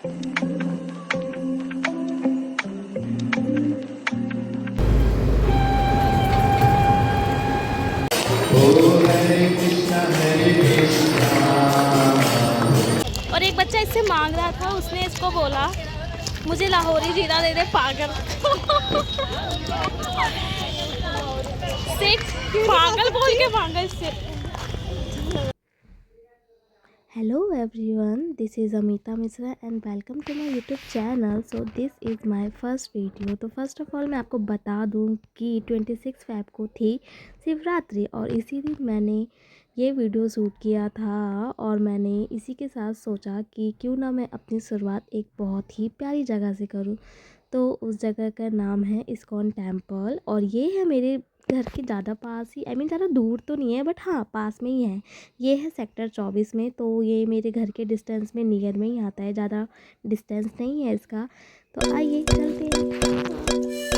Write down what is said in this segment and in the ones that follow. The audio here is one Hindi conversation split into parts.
और एक बच्चा इससे मांग रहा था, उसने इसको बोला मुझे लाहौरी जीरा दे दे पागल। सिख पागल बोल के मांगा इससे। Hello everyone, this is Amita Misra and welcome to my YouTube channel. So this is my first video. तो फर्स्ट ऑफ ऑल मैं आपको बता दूं कि 26 फ़रवरी को थी शिवरात्रि और इसी दिन मैंने ये वीडियो शूट किया था और मैंने इसी के साथ सोचा कि क्यों ना मैं अपनी शुरुआत एक बहुत ही प्यारी जगह से करूं। तो उस जगह का नाम है इस्कॉन टेम्पल और ये है मेरे घर के ज़्यादा पास ही, ज़्यादा दूर तो नहीं है बट हाँ पास में ही है। ये है सेक्टर 24 में, तो ये मेरे घर के डिस्टेंस में नियर में ही आता है, ज़्यादा डिस्टेंस नहीं है इसका। तो आइए चलते हैं।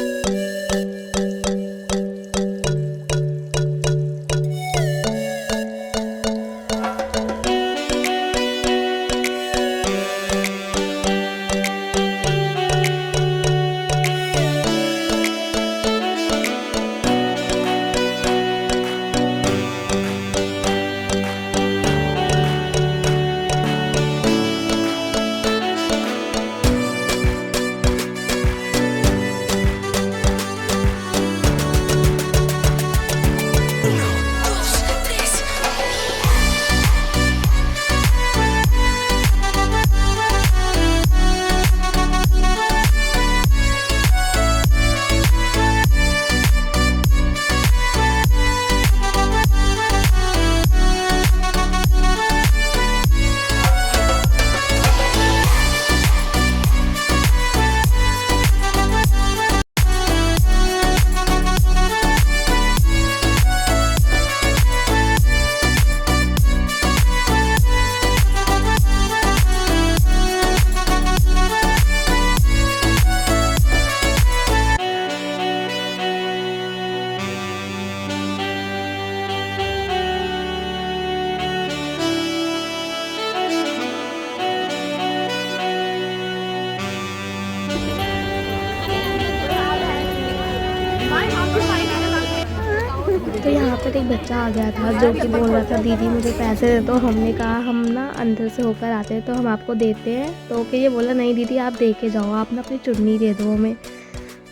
तो यहाँ पर एक बच्चा आ गया था जो कि बोल रहा था दीदी मुझे पैसे दे दो। हमने कहा हम ना अंदर से होकर आते हैं तो हम आपको देते हैं। तो ओके ये बोला नहीं दीदी आप दे के जाओ, आप ना अपनी चुन्नी दे दो हमें।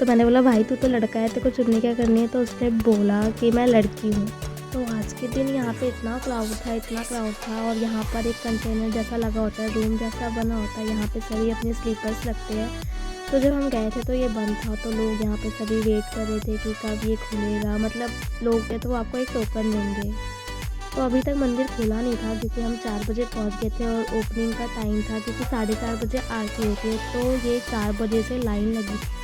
तो मैंने बोला भाई तू तो लड़का है, तेरे को चुन्नी क्या करनी है। तो उसने बोला कि मैं लड़की हूँ। तो आज के दिन यहाँ पे इतना क्राउड था और यहाँ पर एक कंटेनर जैसा लगा होता है, रूम जैसा बना होता है, यहाँ पे सभी अपने स्लीपर्स रखते हैं। तो जब हम गए थे तो ये बंद था, तो लोग यहाँ पे सभी वेट कर रहे थे कि कब ये खुलेगा। मतलब लोग थे तो वो आपको एक टोकन देंगे। तो अभी तक मंदिर खुला नहीं था क्योंकि हम 4 बजे पहुँच गए थे और ओपनिंग का टाइम था क्योंकि 4:30 बजे आरती होती है। तो ये 4 बजे से लाइन लगी थी।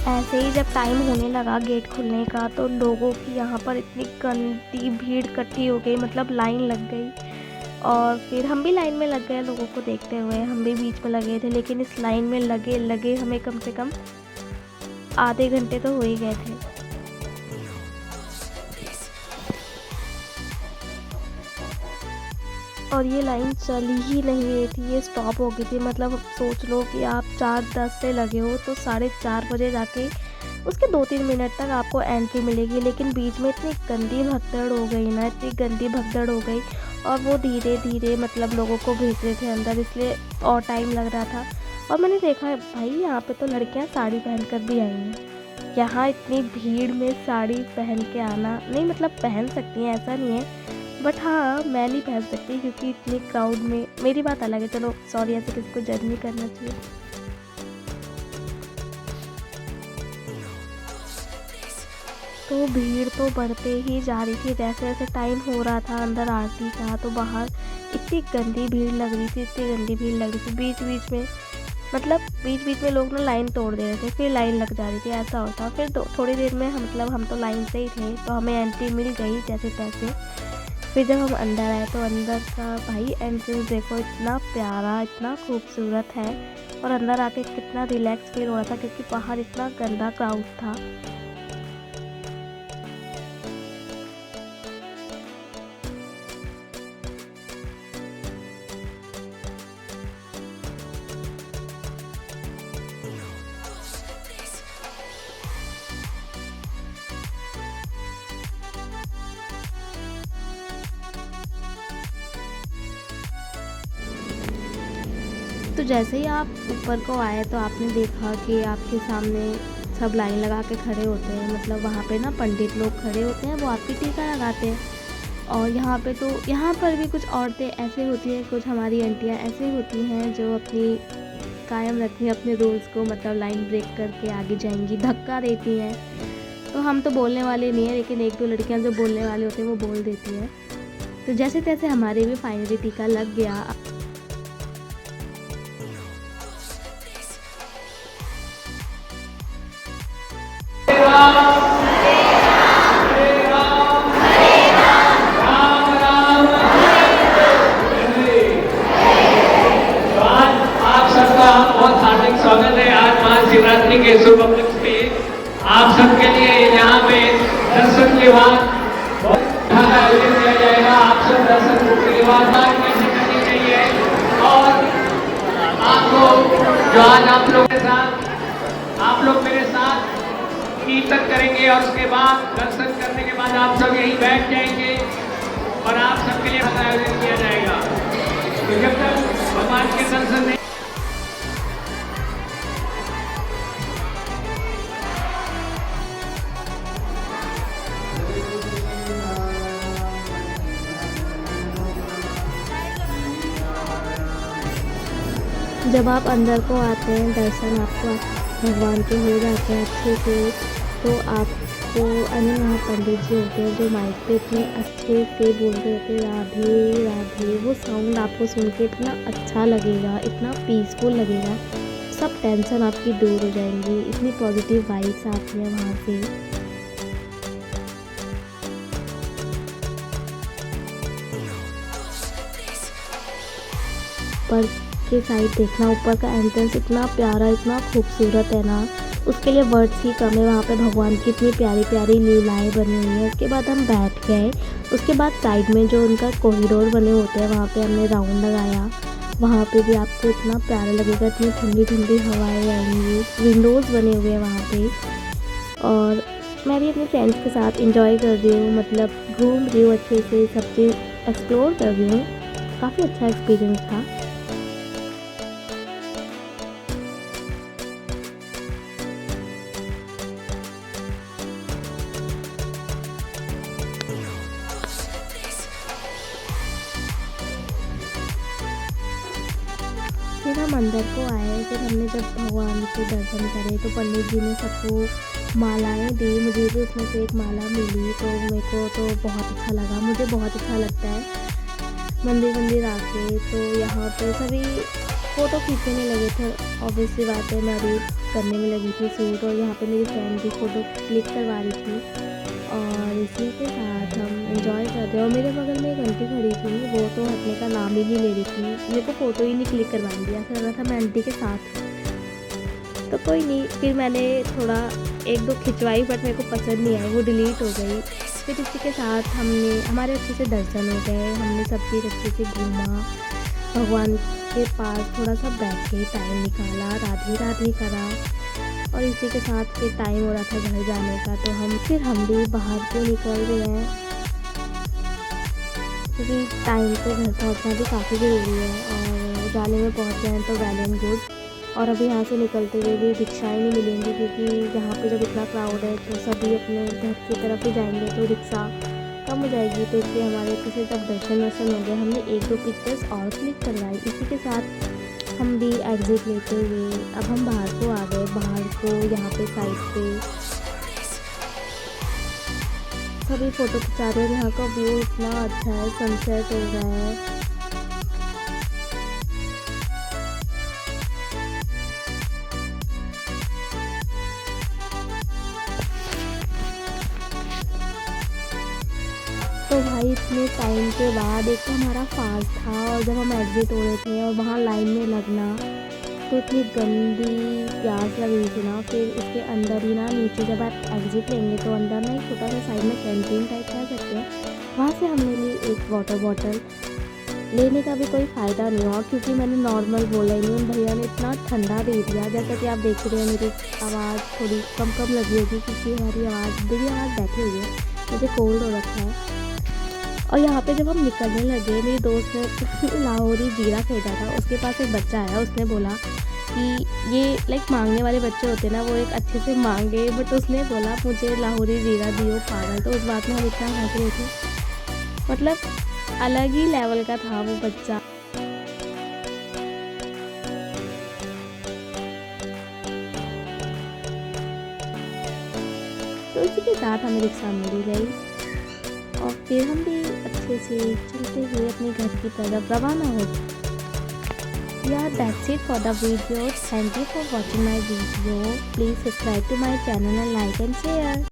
ऐसे ही जब टाइम होने लगा गेट खुलने का तो लोगों की यहाँ पर इतनी गंदी भीड़ इकट्ठी हो गई, मतलब लाइन लग गई। और फिर हम भी लाइन में लग गए लोगों को देखते हुए, हम भी बीच में लगे थे। लेकिन इस लाइन में लगे लगे हमें कम से कम आधे घंटे तो हो ही गए थे। और ये लाइन चली ही नहीं रही थी, ये स्टॉप हो गई थी। मतलब सोच लो कि आप 4:10 से लगे हो तो 4:30 बजे जाके उसके 2-3 मिनट तक आपको एंट्री मिलेगी। लेकिन बीच में इतनी गंदी भगदड़ हो गई ना, इतनी गंदी भगदड़ हो गई और वो धीरे धीरे मतलब लोगों को भेज रहे थे अंदर, इसलिए और टाइम लग रहा था। और मैंने देखा भाई यहाँ पे तो लड़कियाँ साड़ी पहन कर भी आई हैं। यहाँ इतनी भीड़ में साड़ी पहन के आना नहीं, मतलब पहन सकती हैं ऐसा नहीं है, बट हाँ मैं नहीं पहन सकती क्योंकि इतनी क्राउड में मेरी बात अलग है। चलो सॉरी, ऐसे किसी को जज नहीं करना चाहिए। तो भीड़ तो बढ़ते ही जा रही थी। जैसे जैसे टाइम हो रहा था अंदर आरती का, तो बाहर इतनी गंदी भीड़ लग रही थी, इतनी गंदी भीड़ लग रही थी। बीच बीच में मतलब बीच बीच में लोग ना लाइन तोड़ दे रहे थे, फिर लाइन लग जा रही थी, ऐसा होता। फिर थोड़ी देर में हम तो लाइन से ही थे, तो हमें एंट्री मिल गई जैसे तैसे। फिर जब हम अंदर आए तो अंदर का भाई एंट्रेंस देखो, इतना प्यारा, इतना खूबसूरत है। और अंदर आके कितना रिलैक्स फील हो रहा था, क्योंकि बाहर इतना गंदा क्राउड था। तो जैसे ही आप ऊपर को आए तो आपने देखा कि आपके सामने सब लाइन लगा के खड़े होते हैं। मतलब वहाँ पे ना पंडित लोग खड़े होते हैं, वो आपकी टीका लगाते हैं। और यहाँ पे तो यहाँ पर भी कुछ औरतें ऐसे होती हैं, कुछ हमारी आंटियाँ ऐसे होती हैं जो अपनी कायम रखती हैं अपने रूल्स को, मतलब लाइन ब्रेक करके आगे जाएंगी, धक्का देती हैं। तो हम तो बोलने वाले नहीं हैं, लेकिन एक दो लड़कियाँ जो बोलने वाले होते हैं वो बोल देती हैं। तो जैसे तैसे हमारे भी फाइनली टीका लग गया। स्वागत है आज महाशिवरात्रि के शुभ उपलक्ष्य पे आप सबके लिए यहाँ पे दर्शन के बाद आयोजन किया जाएगा। आप सब दर्शन के बाद कैसे करनी चाहिए, और आपको जो आज आप लोग मेरे साथ कीर्तन करेंगे, और उसके बाद दर्शन करने के बाद आप सब यहीं बैठ जाएंगे और आप सबके लिए आयोजन किया जाएगा। तो जब तक भगवान के दर्शन नहीं जब आप अंदर को आते हैं, दर्शन आपको भगवान के हो जाते हैं अच्छे से, तो आपको अन्य वहाँ पंडित जी होते हैं जो माइक पे इतने अच्छे से बोलते रहते हैं राधे राधे। वो साउंड आपको सुन के इतना अच्छा लगेगा, इतना पीसफुल लगेगा, सब टेंशन आपकी दूर हो जाएंगी। इतनी पॉजिटिव वाइब्स आती हैं वहाँ से। पर के साइड देखना, ऊपर का एंट्रेंस इतना प्यारा, इतना खूबसूरत है ना, उसके लिए वर्ड्स ही कम है। वहाँ पे भगवान की इतनी प्यारी प्यारी लीलाएं बनी हुई हैं। उसके बाद हम बैठ गए। उसके बाद साइड में जो उनका कॉरिडोर बने होते हैं, वहाँ पे हमने राउंड लगाया। वहाँ पे भी आपको इतना प्यारा लगेगा, इतनी ठंडी ठंडी हवाएं आएंगी। विंडोज़ बने हुए हैं वहाँ पे, और मैं भी अपने फ्रेंड्स के साथ इंजॉय कर रही हूँ, मतलब घूम रही हूँ अच्छे से, सब चीज़ एक्सप्लोर कर रही हूँ। काफ़ी अच्छा एक्सपीरियंस था। फिर हम अंदर को आए। फिर हमने जब भगवान के दर्शन करे तो पंडित जी ने सबको मालाएं दी। मुझे भी उसमें से एक माला मिली, तो मेरे को तो बहुत अच्छा लगा। मुझे बहुत अच्छा लगता है मंदिर आके। तो यहाँ पे सभी फ़ोटो खींचने लगे थे, ऑब्वियसली बात है, मैं भी करने में लगी थी शूट। और यहाँ पे मेरी फ्रेंड भी फ़ोटो क्लिक करवा रही थी, और इसी के साथ हम एंजॉय कर रहे हैं। और मेरे बगल में एक आंटी खड़ी थी, वो तो हटने का नाम ही नहीं ले रही थी, मेरे को फ़ोटो ही नहीं क्लिक करवाने दिया। ऐसा लग रहा था मैं आंटी के साथ। तो कोई नहीं, फिर मैंने थोड़ा एक दो खिंचवाई, बट मेरे को पसंद नहीं आई, वो डिलीट हो गई। फिर इसी के साथ हमारे अच्छे से दर्शन हो गए। हमने सब चीज़ अच्छे से घूमा, भगवान के पास थोड़ा सा बैठे, टाइम निकाला, राधे राधे करा। और इसी के साथ फिर टाइम हो रहा था घर जाने का, तो हम भी बाहर को निकल रहे हैं, क्योंकि टाइम पे घर पहुंचना भी काफ़ी ज़रूरी है। और जाने में पहुंच हैं तो वेल एंड गुड। और अभी यहाँ से निकलते हुए भी रिक्शाएँ नहीं मिलेंगी, क्योंकि यहाँ पे जब इतना क्राउड है तो सभी अपने घर की तरफ ही जाएंगे, तो रिक्शा कम हो जाएगी। तो इसलिए हमारे अच्छे से जब दर्शन हो गए, हमने एक दो पिक्चर्स और क्लिक करवाई। इसी के साथ हम भी एग्ज़िट लेते हुए अब हम बाहर को आ गए। बाहर को यहाँ पे साइड पे अभी फ़ोटो खिंचा रहे हैं। यहाँ का व्यू इतना अच्छा है, सनसेट हो रहा है। तो भाई इतने टाइम के बाद एक तो हमारा फास्ट था, और जब हम एग्ज़िट हो रहे थे और वहाँ लाइन में लगना, तो इतनी गंदी प्यास लग रही थी ना। फिर उसके अंदर ही ना, नीचे जब आप एग्ज़िट लेंगे तो अंदर ना एक छोटा सा साइड में कैंटीन टाइप कह सकते हैं, वहाँ से हमने ली एक वाटर बॉटल। लेने का भी कोई फ़ायदा नहीं हुआ क्योंकि मैंने नॉर्मल बोला ही नहीं, उन भैया ने इतना ठंडा दे दिया। जैसा कि आप देख रहे हैं मेरी आवाज़ थोड़ी कम कम लगी होगी क्योंकि हमारी आवाज़ मेरी आवाज़ बैठी हुई है, मुझे कोल्ड हो रखा है। और यहाँ पे जब हम निकलने लगे, मेरी दोस्त ने लाहौरी जीरा खरीदा था, उसके पास एक बच्चा आया, उसने बोला कि ये लाइक मांगने वाले बच्चे होते हैं ना, वो एक अच्छे से मांगे, बट उसने बोला मुझे लाहौरी जीरा दियो पागल। तो उस बात में हम इतना हंस रहे थे, मतलब अलग ही लेवल का था वो बच्चा। तो इसी के साथ हमें रिक्शा मिल गई और फिर हम भी अच्छे से चलते हुए अपने घर की तरफ रवाना हो गए। Yeah, that's it for the video. Thank you for watching my video. Please subscribe to my channel and like and share.